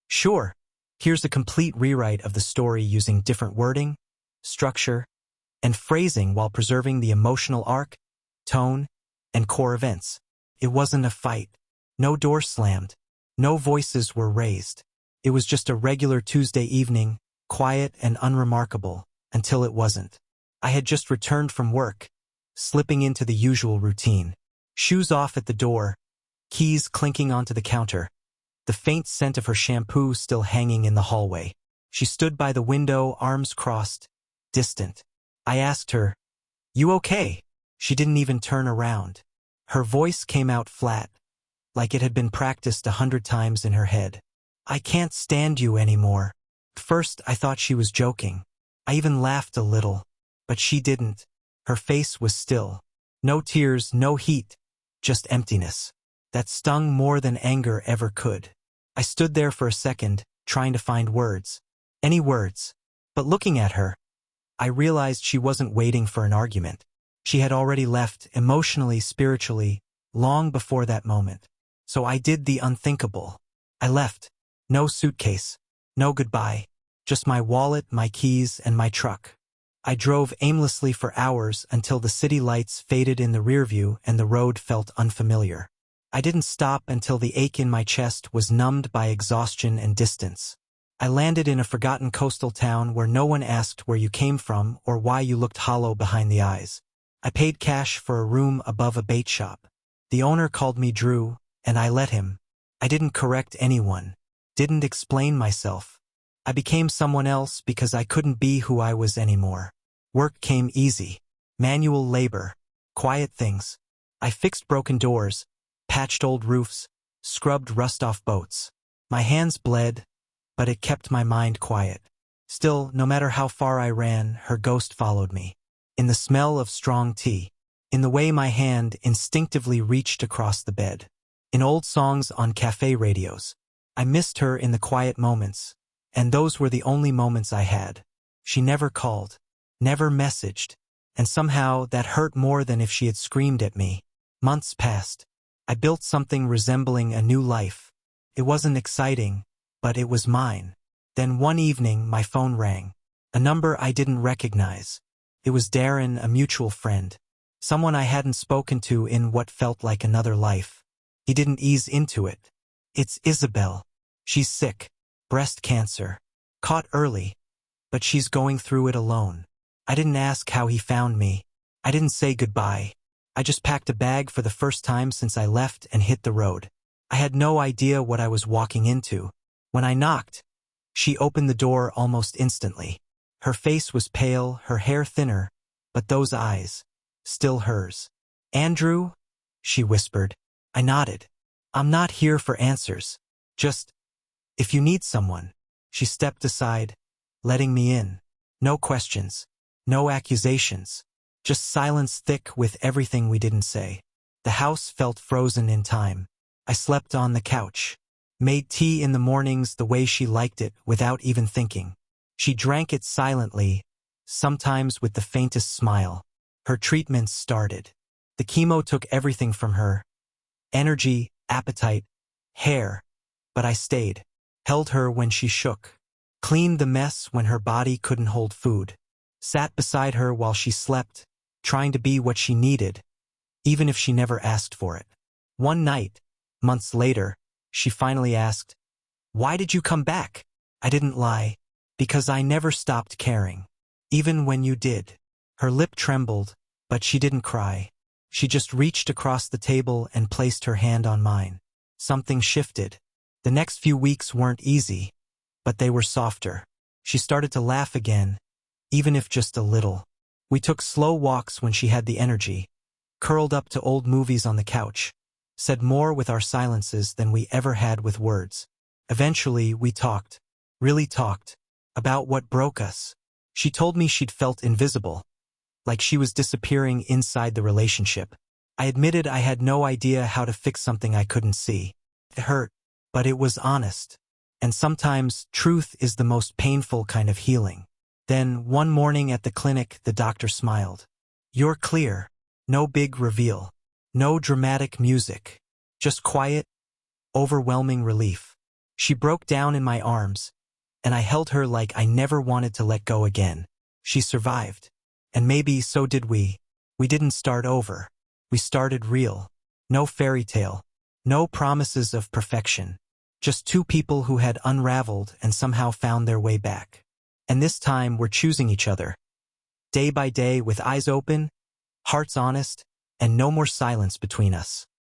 Sure, here's a complete rewrite of the story using different wording, structure, and phrasing while preserving the emotional arc, tone, and core events. It wasn't a fight. No door slammed. No voices were raised. It was just a regular Tuesday evening, quiet and unremarkable, until it wasn't. I had just returned from work, slipping into the usual routine. Shoes off at the door, keys clinking onto the counter, the faint scent of her shampoo still hanging in the hallway. She stood by the window, arms crossed, distant. I asked her, "You okay?" She didn't even turn around. Her voice came out flat, like it had been practiced 100 times in her head. "I can't stand you anymore." First, I thought she was joking. I even laughed a little, but she didn't. Her face was still. No tears, no heat, just emptiness. That stung more than anger ever could. I stood there for a second, trying to find words. Any words. But looking at her, I realized she wasn't waiting for an argument. She had already left, emotionally, spiritually, long before that moment. So I did the unthinkable. I left. No suitcase. No goodbye. Just my wallet, my keys, and my truck. I drove aimlessly for hours until the city lights faded in the rearview and the road felt unfamiliar. I didn't stop until the ache in my chest was numbed by exhaustion and distance. I landed in a forgotten coastal town where no one asked where you came from or why you looked hollow behind the eyes. I paid cash for a room above a bait shop. The owner called me Drew, and I let him. I didn't correct anyone. Didn't explain myself. I became someone else because I couldn't be who I was anymore. Work came easy. Manual labor. Quiet things. I fixed broken doors, patched old roofs, scrubbed rust-off boats. My hands bled, but it kept my mind quiet. Still, no matter how far I ran, her ghost followed me. In the smell of strong tea. In the way my hand instinctively reached across the bed. In old songs on cafe radios. I missed her in the quiet moments, and those were the only moments I had. She never called, never messaged, and somehow that hurt more than if she had screamed at me. Months passed. I built something resembling a new life. It wasn't exciting, but it was mine. Then one evening my phone rang. A number I didn't recognize. It was Darren, a mutual friend. Someone I hadn't spoken to in what felt like another life. He didn't ease into it. "It's Isabel. She's sick. Breast cancer. Caught early. But she's going through it alone." I didn't ask how he found me. I didn't say goodbye. I just packed a bag for the first time since I left and hit the road. I had no idea what I was walking into. When I knocked, she opened the door almost instantly. Her face was pale, her hair thinner, but those eyes, still hers. "Andrew?" she whispered. I nodded. "I'm not here for answers. Just, if you need someone." She stepped aside, letting me in. No questions. No accusations. Just silence thick with everything we didn't say. The house felt frozen in time. I slept on the couch. Made tea in the mornings the way she liked it without even thinking. She drank it silently, sometimes with the faintest smile. Her treatments started. The chemo took everything from her. Energy, appetite, hair. But I stayed. Held her when she shook. Cleaned the mess when her body couldn't hold food. Sat beside her while she slept, trying to be what she needed, even if she never asked for it. One night, months later, she finally asked, "Why did you come back?" I didn't lie, because I never stopped caring, even when you did. Her lip trembled, but she didn't cry. She just reached across the table and placed her hand on mine. Something shifted. The next few weeks weren't easy, but they were softer. She started to laugh again, even if just a little. We took slow walks when she had the energy, curled up to old movies on the couch, said more with our silences than we ever had with words. Eventually, we talked, really talked, about what broke us. She told me she'd felt invisible, like she was disappearing inside the relationship. I admitted I had no idea how to fix something I couldn't see. It hurt, but it was honest. And sometimes, truth is the most painful kind of healing. Then, one morning at the clinic, the doctor smiled. "You're clear." No big reveal. No dramatic music. Just quiet, overwhelming relief. She broke down in my arms, and I held her like I never wanted to let go again. She survived. And maybe so did we. We didn't start over. We started real. No fairy tale. No promises of perfection. Just two people who had unraveled and somehow found their way back. And this time we're choosing each other. Day by day with eyes open, hearts honest, and no more silence between us.